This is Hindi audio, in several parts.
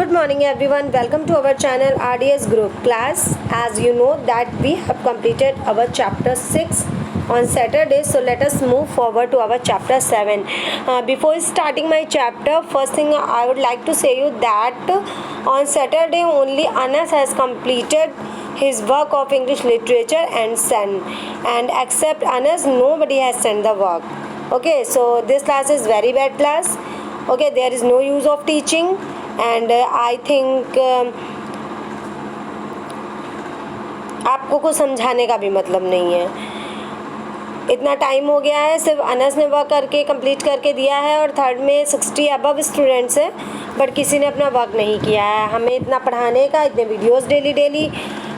Good morning everyone, welcome to our channel RDS Group class. As you know that we have completed our chapter 6 on Saturday, so let us move forward to our chapter 7. Before starting my chapter, first thing I would like to say you that on Saturday only Anas has completed his work of English literature and sent, and except Anas nobody has sent the work. Okay, so this class is very bad class. Okay, there is no use of teaching and I think आपको कुछ समझाने का भी मतलब नहीं है. इतना टाइम हो गया है, सिर्फ अनस ने वर्क करके कंप्लीट करके दिया है और थर्ड में 60 अबव स्टूडेंट्स हैं बट किसी ने अपना वर्क नहीं किया है. हमें इतना पढ़ाने का, इतने वीडियोस डेली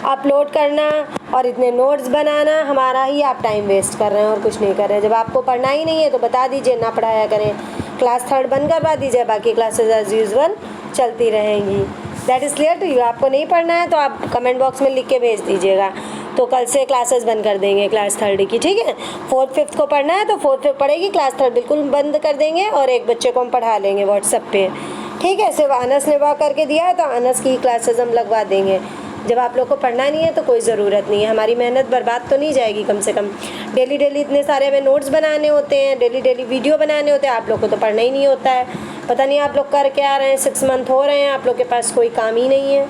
अपलोड करना और इतने नोट्स बनाना, हमारा ही आप टाइम वेस्ट कर रहे हैं और कुछ नहीं कर रहे हैं. जब आपको पढ़ना ही नहीं है तो बता दीजिए, ना पढ़ाया करें. क्लास थर्ड बंद करवा दीजिए, बाकी क्लासेज एज यूजुअल चलती रहेंगी. That is clear to you. आपको नहीं पढ़ना है तो आप कमेंट बॉक्स में लिख के भेज दीजिएगा, तो कल से क्लासेस बंद कर देंगे क्लास थर्ड की. ठीक है, फोर्थ फिफ्थ को पढ़ना है तो फोर्थ फिफ्थ पढ़ेगी, क्लास थर्ड बिल्कुल बंद कर देंगे और एक बच्चे को हम पढ़ा लेंगे व्हाट्सएप पे. ठीक है, सिर्फ अनस ने वर्क करके दिया है तो अनस की क्लासेस हम लगवा देंगे. जब आप लोग को पढ़ना नहीं है तो कोई ज़रूरत नहीं है. हमारी मेहनत बर्बाद तो नहीं जाएगी. कम से कम डेली इतने सारे हमें नोट्स बनाने होते हैं, डेली वीडियो बनाने होते हैं. आप लोग को तो पढ़ना ही नहीं होता है. पता नहीं आप लोग कर क्या रहे हैं. 6 मंथ हो रहे हैं, आप लोग के पास कोई काम ही नहीं है.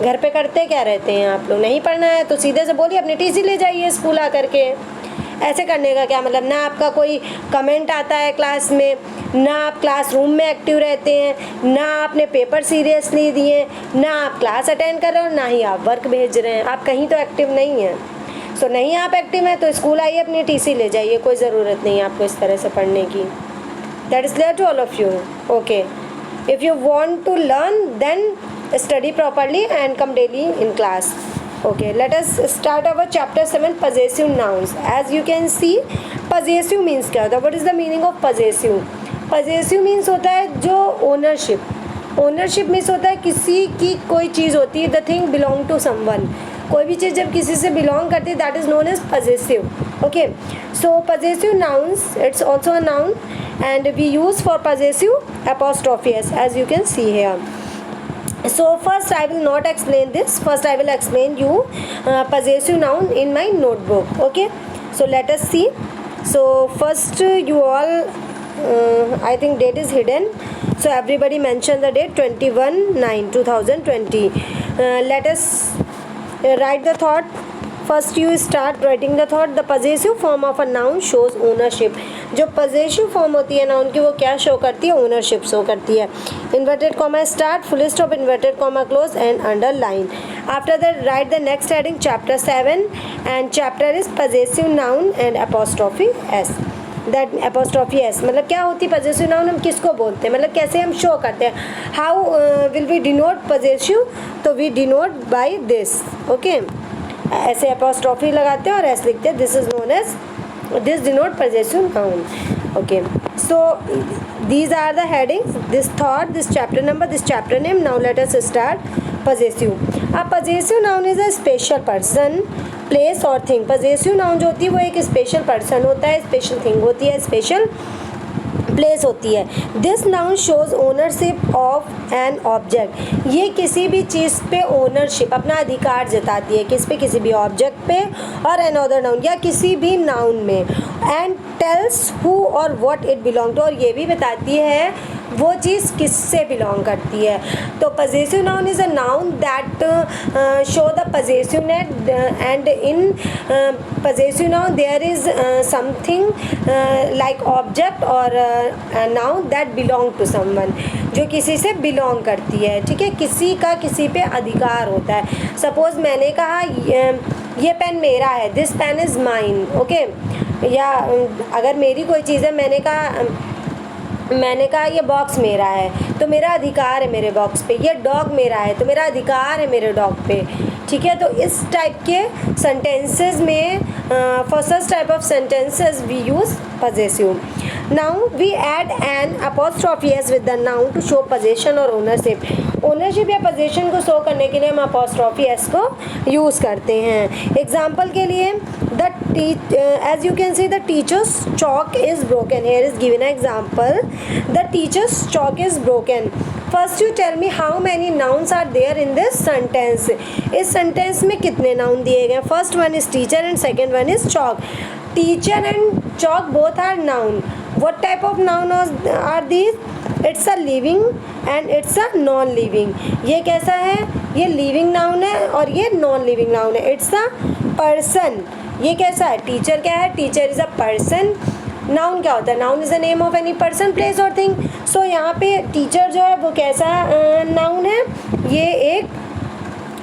घर पे करते क्या रहते हैं आप लोग. नहीं पढ़ना है तो सीधे से बोलिए अपनी टीसी ले जाइए स्कूल आकर के. ऐसे करने का क्या मतलब. ना आपका कोई कमेंट आता है क्लास में, ना आप क्लासरूम में एक्टिव रहते हैं, ना आपने पेपर सीरियसली दिए, ना आप क्लास अटेंड कर रहे हो, ना ही आप वर्क भेज रहे हैं. आप कहीं तो एक्टिव नहीं हैं. सो नहीं आप एक्टिव हैं तो स्कूल आइए, अपनी टीसी ले जाइए. कोई ज़रूरत नहीं है आपको इस तरह से पढ़ने की. That is clear to all of you. Okay, if you want to learn then study properly and come daily in class. Okay, let us start our chapter 7, possessive nouns. As you can see, possessive means क्या होता है. what is the meaning of possessive? possessive means होता है जो ownership. ownership means होता है किसी की कोई चीज़ होती है, the thing belong to someone. कोई भी चीज़ जब किसी से belong करती है, that is known as possessive. Okay, so possessive nouns, it's also a noun and we use for possessive apostrophe s, as you can see here. So first I will not explain this. First I will explain you possessive noun in my notebook. Okay, so let us see. So first you all I think date is hidden, so everybody mention the date 21/9/2020. Let us write the thought. First you start writing the thought. The possessive form of a noun shows ownership. जो possessive form होती है noun की वो क्या show करती है? ownership show करती है. Inverted comma start, full stop, inverted comma close and underline. After that write the next heading chapter 7 and chapter is possessive noun and apostrophe s. That apostrophe s मतलब क्या होती है possessive noun, हम किसको बोलते हैं, मतलब कैसे हम show करते हैं. How will we denote possessive? तो we denote by this. Okay, ऐसे apostrophe लगाते हैं और s लिखते हैं. This is known as, this denote possessive noun. Okay, so these are the headings, this thought, this chapter number, this chapter name. Now let us start possessive. A possessive noun is a special person, place or thing. possessive noun जो होती है वो एक special person होता है, special thing होती है, special प्लेस होती है. This noun shows ownership of an object. ये किसी भी चीज़ पे ओनरशिप, अपना अधिकार जताती है. किस पे? किसी भी ऑब्जेक्ट पे और अनदर नाउन या किसी भी नाउन में. एंड टेल्स हु और व्हाट इट बिलोंग टू, और ये भी बताती है वो चीज़ किससे बिलोंग करती है. तो possessive noun is a noun that show the possessiveness and in possessive noun there is something like object or a noun that belong to someone, जो किसी से बिलोंग करती है. ठीक है, किसी का किसी पे अधिकार होता है. सपोज मैंने कहा ये पेन मेरा है, this pen is mine. Okay, या अगर मेरी कोई चीज़ है, मैंने कहा ये बॉक्स मेरा है तो मेरा अधिकार है मेरे बॉक्स पे. ये डॉग मेरा है तो मेरा अधिकार है मेरे डॉग पे. ठीक है, तो इस टाइप के सेंटेंसेस में for such type of sentences we use possessive. Now we add an apostrophe s with the noun to show possession और ownership. ओनरशिप या पोजीशन को शो करने के लिए हम apostrophe s को यूज़ करते हैं. एग्जाम्पल के लिए as you can see the teacher's chalk is broken. Here is given an example. The teacher's chalk is broken. First you tell me how many nouns are there in this sentence. इस सेंटेंस में कितने नाउन दिए गए? First one is teacher and second one is chalk. Teacher and chalk both are noun. What type of noun are these? It's a living and it's a non living. ये कैसा है? ये लिविंग नाउन है और ये नॉन लिविंग नाउन है। It's a person. ये कैसा है? टीचर क्या है? Teacher is a person. Noun क्या होता है? Noun is the name of any person, place और थिंग। सो यहाँ पे टीचर जो है वो कैसा नाउन है? ये एक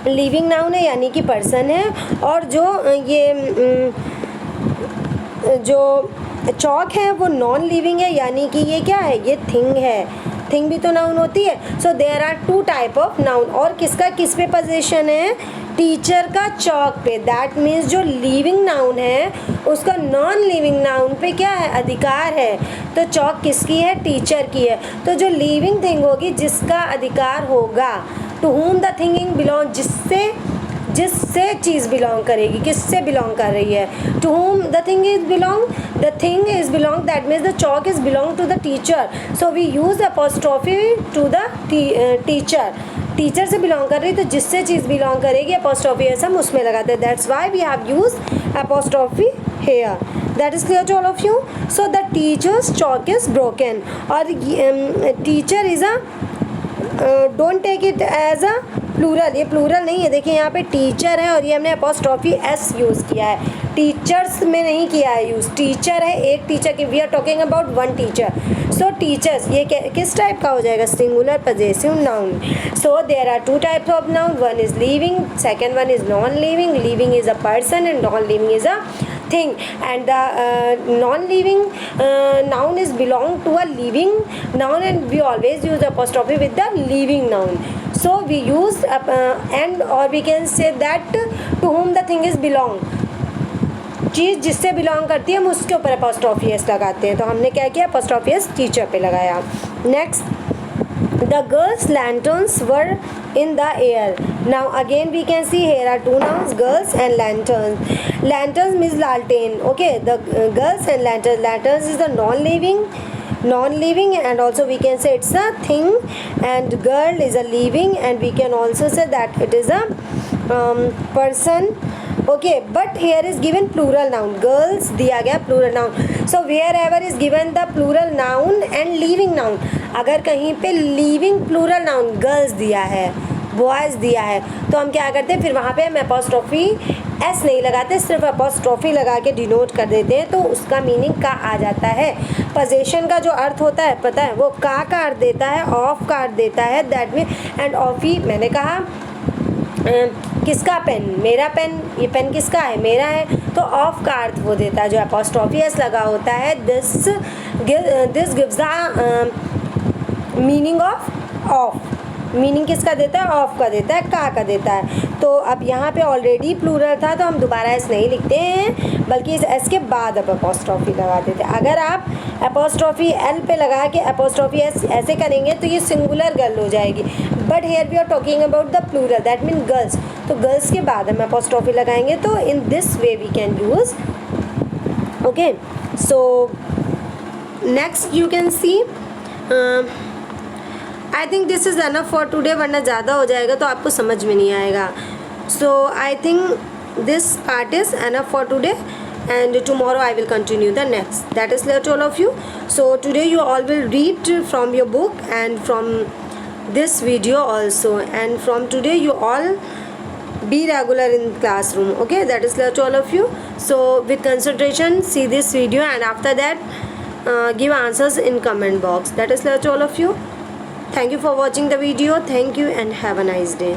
लिविंग नाउन है यानी कि पर्सन है। और जो चॉक है वो नॉन लिविंग है यानी कि ये क्या है? ये थिंग है। थिंग भी तो नाउन होती है। So there are two type of noun. और किसका किस पे पोजीशन है? टीचर का चॉक पे। दैट मीन्स जो लिविंग नाउन है उसका नॉन लिविंग नाउन पे क्या है? अधिकार है। तो चॉक किसकी है? टीचर की है। तो जो लिविंग थिंग होगी जिसका अधिकार होगा, टू हुम द थिंगिंग बिलोंग, जिससे चीज़ बिलोंग करेगी, किससे बिलोंग कर रही है? To whom the thing is belong, the thing is belong, that means the chalk is belong to the teacher. So we use apostrophe to the teacher. Teacher से बिलोंग कर रही तो जिससे चीज़ बिलोंग करेगी अपोस्ट्रोफी एस हम उसमें लगाते हैं। That's why we have use apostrophe here. That is clear to all of you. So the teacher's chalk is broken. और teacher is a, don't take it as a plural. ये प्लूरल नहीं है। देखिए यहाँ पे टीचर है और ये हमने अपोस्ट्रोफी एस यूज़ किया है, टीचर्स में नहीं किया है यूज़। टीचर है, एक टीचर की। We are talking about one teacher. So teachers ये किस टाइप का हो जाएगा? Singular possessive noun. So there are two types of noun. One is living, second one is non living. Living is a person and non living is a thing, and the non-living noun is belong to a living noun, and we always use apostrophe with the living noun. So we use and or we can say that to whom the thing is belong, चीज़ जिससे बिलोंग करती है हम उसके ऊपर अपॉस्ट्रोफी एस लगाते हैं। तो हमने क्या किया? अपॉस्ट्रोफी एस टीचर पे लगाया। Next, the girls lanterns were in the air. Now again we can see here are two nouns, girls and lanterns. Lanterns means laltain. Okay, the girls and lanterns. Lanterns is the non-living and also we can say it's a thing, and girl is a living, and we can also say that it is a person. Okay, but here is given plural noun. Girls दिया गया plural noun. So wherever is given the plural noun and living noun, अगर कहीं पे living plural noun girls दिया है, बॉयज़ दिया है, तो हम क्या करते हैं? फिर वहाँ पे हम अपोस्ट्रोफी एस नहीं लगाते, सिर्फ अपोस्ट्रोफी लगा के डिनोट कर देते हैं, तो उसका मीनिंग का आ जाता है। पोजेशन का जो अर्थ होता है पता है? वो का अर्थ देता है, ऑफ का अर्थ देता है। दैट मीन एंड ऑफ ही मैंने कहा किसका पेन? मेरा पेन। ये पेन किसका है? मेरा है। तो ऑफ का अर्थ वो देता है जो अपोस्ट्रोफी एस लगा होता है। This gives the meaning of. Meaning किसका देता है? ऑफ का देता है, का देता है। तो अब यहाँ पे ऑलरेडी प्लूरल था तो हम दोबारा एस नहीं लिखते हैं, बल्कि इस एस के बाद अब अपोस्ट्रोफी लगा देते हैं। अगर आप अपोस्ट्रोफी एल पे लगा के अपोस्ट्रोफी एस ऐसे करेंगे तो ये सिंगुलर गर्ल हो जाएगी। But here we are talking about the plural, that mean girls. तो गर्ल्स के बाद हम अपोस्ट्रोफी लगाएंगे। तो in this way we can use. Okay, so next you can see, I think this is enough for today, वरना ज़्यादा हो जाएगा तो आपको समझ में नहीं आएगा। So I think this part is enough for today, and tomorrow I will continue the next. That is clear to all of you. So today you all will read from your book and from this video also, and from today you all be regular in classroom. Okay, that is clear to all of you. So with concentration see this video, and after that give answers in comment box. That is clear to all of you. Thank you for watching the video. Thank you and have a nice day.